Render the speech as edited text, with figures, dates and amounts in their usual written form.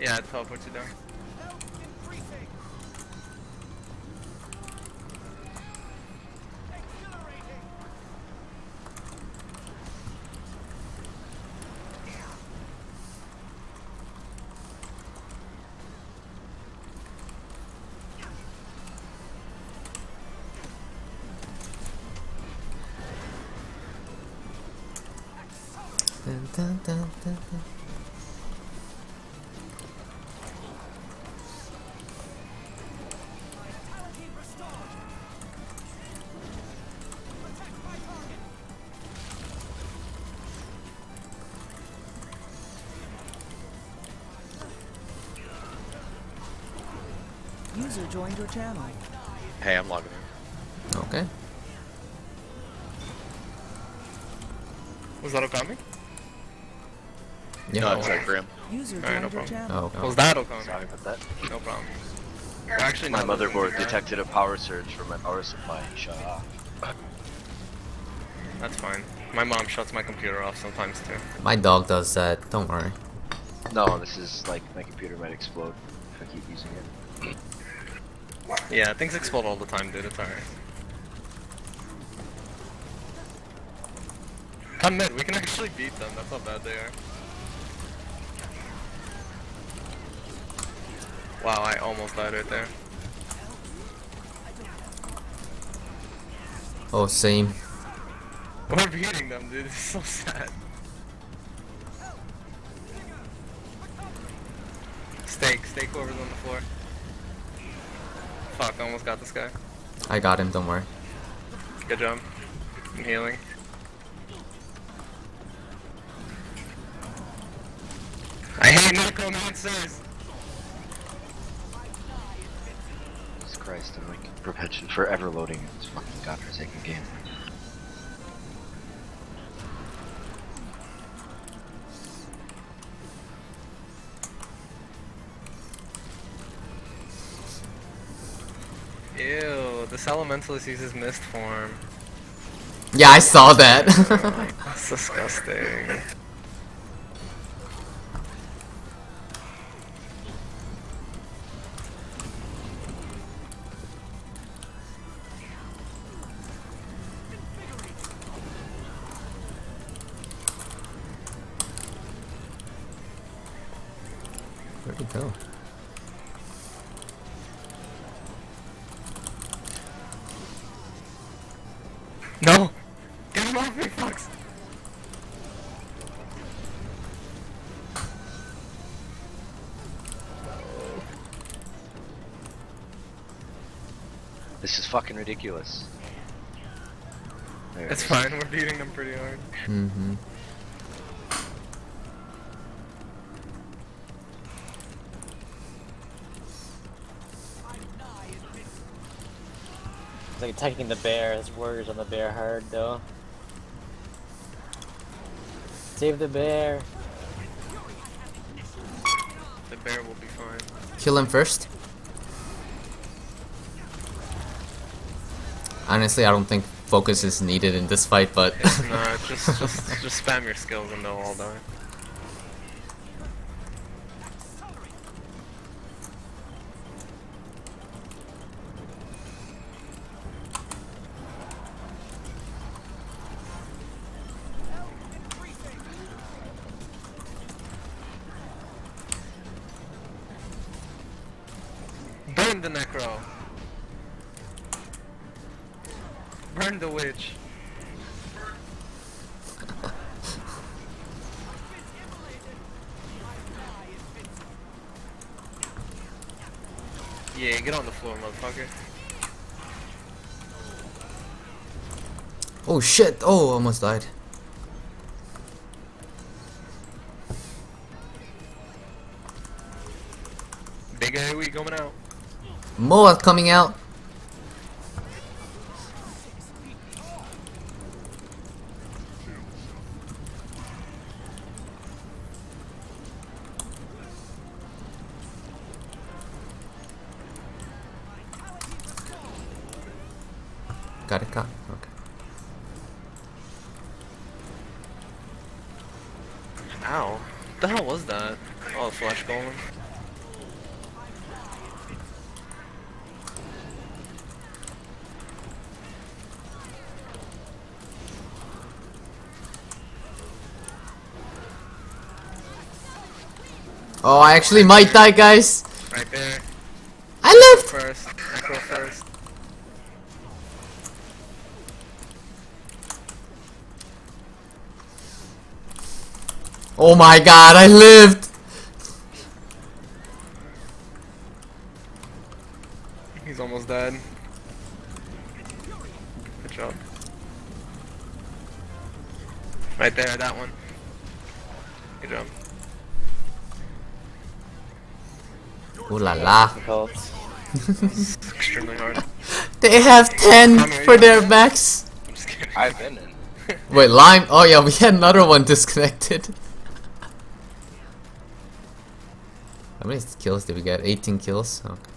Yeah, it teleports you down. Dun, dun, dun, dun, dun. User joined your channel. Hey, I'm logging in. Okay. Was that Okami? Yeah. No, it's like Grim. User Alright, no joined your problem. channel. Oh, Was that Okami? Sorry about that. No problem. Actually, My no, that was motherboard gonna be detected a power surge from my power supply and shut off. bad. That's fine. My mom shuts my computer off sometimes too. my dog does that. Don't worry. No, this is like my computer might explode if I keep using it. Yeah, things explode all the time, dude. It's alright. Come mid, we can actually beat them. That's how bad they are. Wow, I almost died right there. Oh, same. We're beating them, dude. It's so sad. Steak whoever's on the floor. Fuck, I almost got this guy. I got him. Don't worry. Good job. I'm healing. I hate necromancers! Jesus Christ, I'm like perpetually forever loading in this fucking godforsaken game. Ew, this elementalist uses mist form. Yeah, I saw that. That's disgusting. Where'd he go? No! Get him off me, fucks! This is fucking ridiculous. There it It's is. fine, we're beating them pretty hard. Mm-hmm. It's like attacking the bear. His warriors on the bear hard though. Save the bear. The bear will be fine. Kill him first. Honestly, I don't think focus is needed in this fight, but It's not, just spam your skills and they'll all die. Burn the necro! Burn the witch! Yeah, get on the floor, motherfucker. oh shit! Oh, almost died. Big AoE coming out. Moa coming out. Got it, got. Okay. Ow. What the hell was that? Oh, flesh golem. Oh, I actually might die, guys. Right there. I lived. First. Echo first. Oh my god, I lived. He's almost dead. Good job. Right there, that one. Good job. Ooh la la. Difficult. It's extremely hard. They have 10 for their max. I'm just kidding. I've been in. Wait, Lime? Oh yeah, we had another one disconnected. How many kills did we get? 18 kills? Okay.